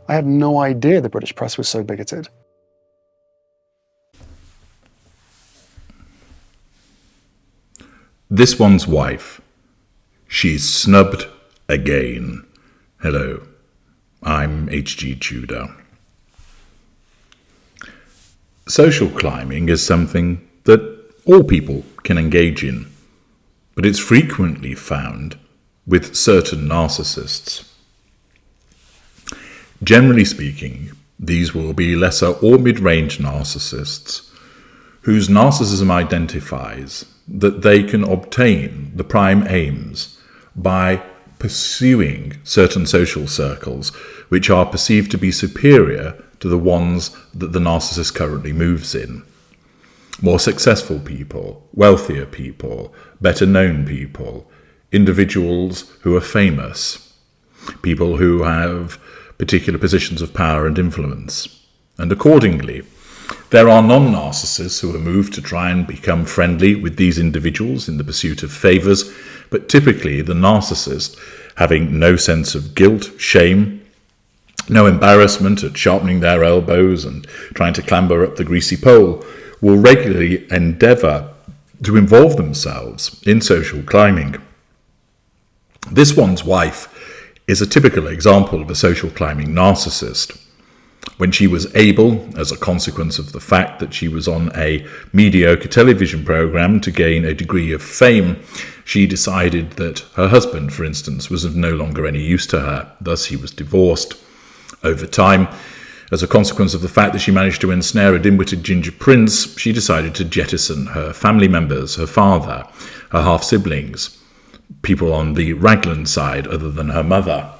I had no idea the British press was so bigoted. This one's wife. She's snubbed again. Hello, I'm H.G. Tudor. Social climbing is something that all people can engage in, but it's frequently found with certain narcissists. Generally speaking, these will be lesser or mid-range narcissists whose narcissism identifies that they can obtain the prime aims by pursuing certain social circles which are perceived to be superior to the ones that the narcissist currently moves in. More successful people, wealthier people, better known people, individuals who are famous, people who have particular positions of power and influence. And accordingly, there are non-narcissists who are moved to try and become friendly with these individuals in the pursuit of favours, but typically the narcissist, having no sense of guilt, shame, no embarrassment at sharpening their elbows and trying to clamber up the greasy pole, will regularly endeavour to involve themselves in social climbing. This one's wife is a typical example of a social climbing narcissist. When she was able, as a consequence of the fact that she was on a mediocre television programme, to gain a degree of fame, she decided that her husband, for instance, was of no longer any use to her. Thus, he was divorced. Over time, as a consequence of the fact that she managed to ensnare a dim-witted ginger prince, she decided to jettison her family members, her father, her half-siblings, people on the Raglan side other than her mother,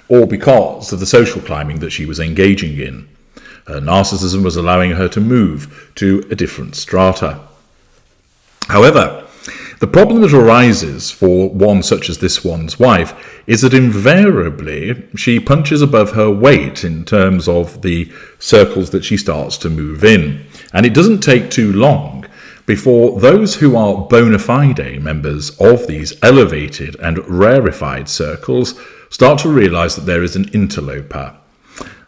all because of the social climbing that she was engaging in. Her narcissism was allowing her to move to a different strata. However, the problem that arises for one such as this one's wife is that invariably she punches above her weight in terms of the circles that she starts to move in. And it doesn't take too long before those who are bona fide members of these elevated and rarefied circles start to realise that there is an interloper.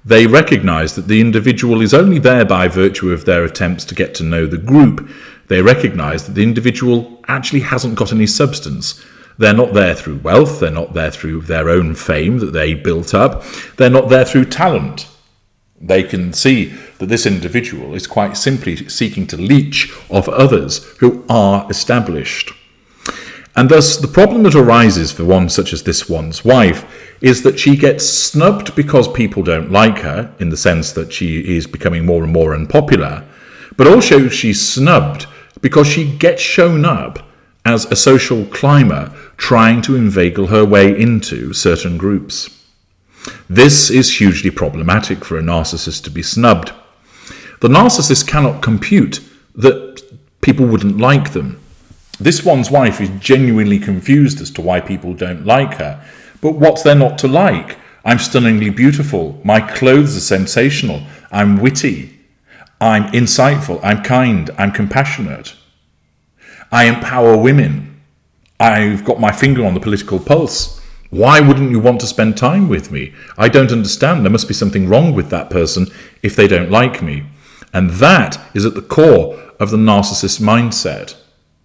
They recognise that the individual is only there by virtue of their attempts to get to know the group. They recognise that the individual actually hasn't got any substance. They're not there through wealth, they're not there through their own fame that they built up, they're not there through talent. They can see that this individual is quite simply seeking to leech off others who are established. And thus the problem that arises for one such as this one's wife is that she gets snubbed because people don't like her, in the sense that she is becoming more and more unpopular, but also she's snubbed because she gets shown up as a social climber trying to inveigle her way into certain groups. This is hugely problematic for a narcissist to be snubbed. The narcissist cannot compute that people wouldn't like them. This one's wife is genuinely confused as to why people don't like her. But what's there not to like? I'm stunningly beautiful. My clothes are sensational. I'm witty. I'm insightful. I'm kind. I'm compassionate. I empower women. I've got my finger on the political pulse. Why wouldn't you want to spend time with me? I don't understand. There must be something wrong with that person if they don't like me. And that is at the core of the narcissist mindset.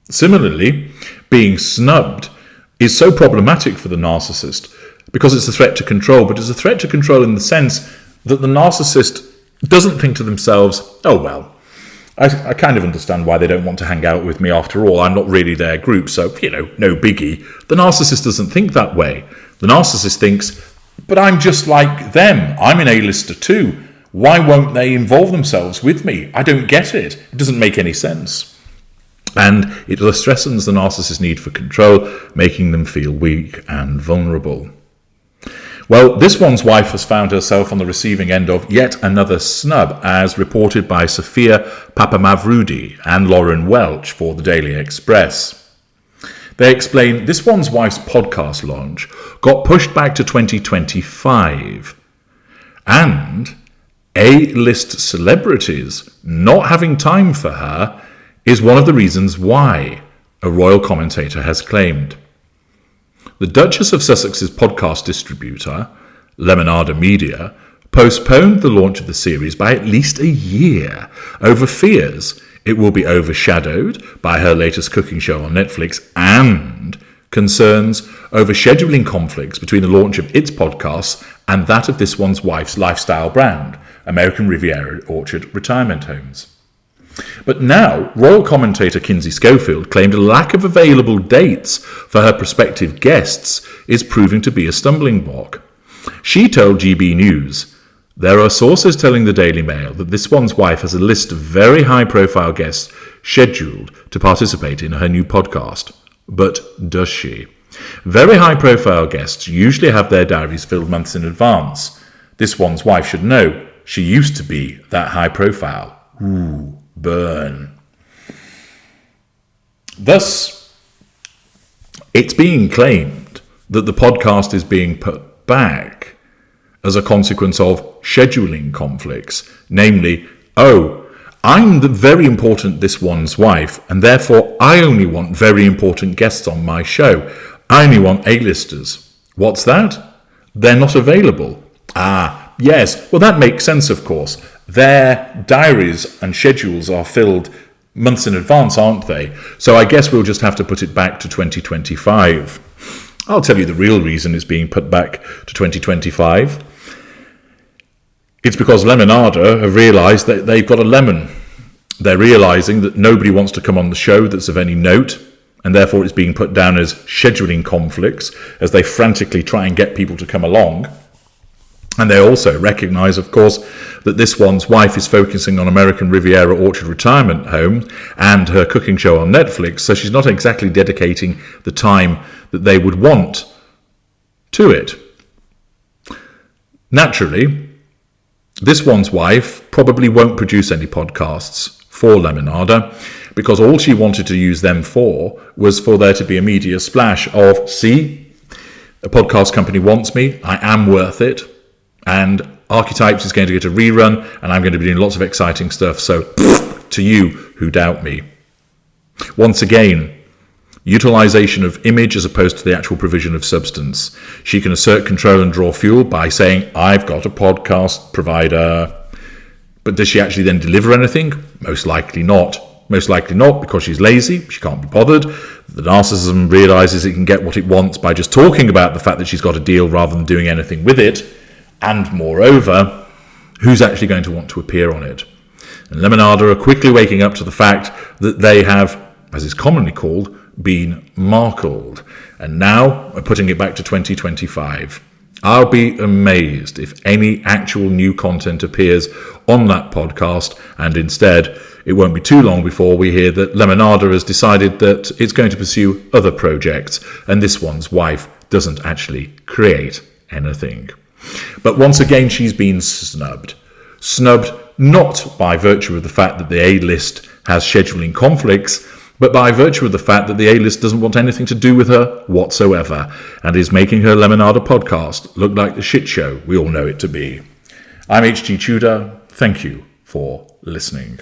Similarly, being snubbed is so problematic for the narcissist because it's a threat to control, but it's a threat to control in the sense that the narcissist doesn't think to themselves, oh well, I kind of understand why they don't want to hang out with me after all. I'm not really their group, so, no biggie. The narcissist doesn't think that way. The narcissist thinks, but I'm just like them. I'm an A-lister too. Why won't they involve themselves with me? I don't get it. It doesn't make any sense. And it strengthens the narcissist's need for control, making them feel weak and vulnerable. Well, this one's wife has found herself on the receiving end of yet another snub, as reported by Sophia Papamavrudi and Lauren Welch for the Daily Express. They explain this one's wife's podcast launch got pushed back to 2025, and A-list celebrities not having time for her is one of the reasons why, a royal commentator has claimed. The Duchess of Sussex's podcast distributor, Lemonada Media, postponed the launch of the series by at least a year over fears it will be overshadowed by her latest cooking show on Netflix and concerns over scheduling conflicts between the launch of its podcasts and that of this one's wife's lifestyle brand, American Riviera Orchard Retirement Homes. But now, royal commentator Kinsey Schofield claimed a lack of available dates for her prospective guests is proving to be a stumbling block. She told GB News, "There are sources telling the Daily Mail that this one's wife has a list of very high-profile guests scheduled to participate in her new podcast. But does she? Very high-profile guests usually have their diaries filled months in advance. This one's wife should know she used to be that high-profile. Ooh, burn." Thus, it's being claimed that the podcast is being put back as a consequence of scheduling conflicts, namely, I'm the very important this one's wife, and therefore I only want very important guests on my show. I only want A-listers. What's that? They're not available. Ah, yes, well that makes sense, of course. Their diaries and schedules are filled months in advance, aren't they? So I guess we'll just have to put it back to 2025. I'll tell you the real reason it's being put back to 2025. It's because Lemonada have realised that they've got a lemon. They're realising that nobody wants to come on the show that's of any note, and therefore it's being put down as scheduling conflicts as they frantically try and get people to come along. And they also recognise, of course, that this one's wife is focusing on American Riviera Orchard Retirement Home and her cooking show on Netflix, so she's not exactly dedicating the time that they would want to it. Naturally, this one's wife probably won't produce any podcasts for Lemonada because all she wanted to use them for was for there to be a media splash of, see, a podcast company wants me, I am worth it, and Archetypes is going to get a rerun, and I'm going to be doing lots of exciting stuff, so to you who doubt me. Once again, utilisation of image as opposed to the actual provision of substance. She can assert control and draw fuel by saying, I've got a podcast provider. But does she actually then deliver anything? Most likely not. Most likely not because she's lazy, she can't be bothered. The narcissism realises it can get what it wants by just talking about the fact that she's got a deal rather than doing anything with it. And moreover, who's actually going to want to appear on it? And Lemonada are quickly waking up to the fact that they have, as is commonly called, been markled, and now are putting it back to 2025. I'll be amazed if any actual new content appears on that podcast, and instead it won't be too long before we hear that Lemonada has decided that it's going to pursue other projects, and this one's wife doesn't actually create anything. But once again she's been snubbed. Snubbed not by virtue of the fact that the A-list has scheduling conflicts, but by virtue of the fact that the A-list doesn't want anything to do with her whatsoever, and is making her Lemonada podcast look like the shit show we all know it to be. I'm H.G. Tudor. Thank you for listening.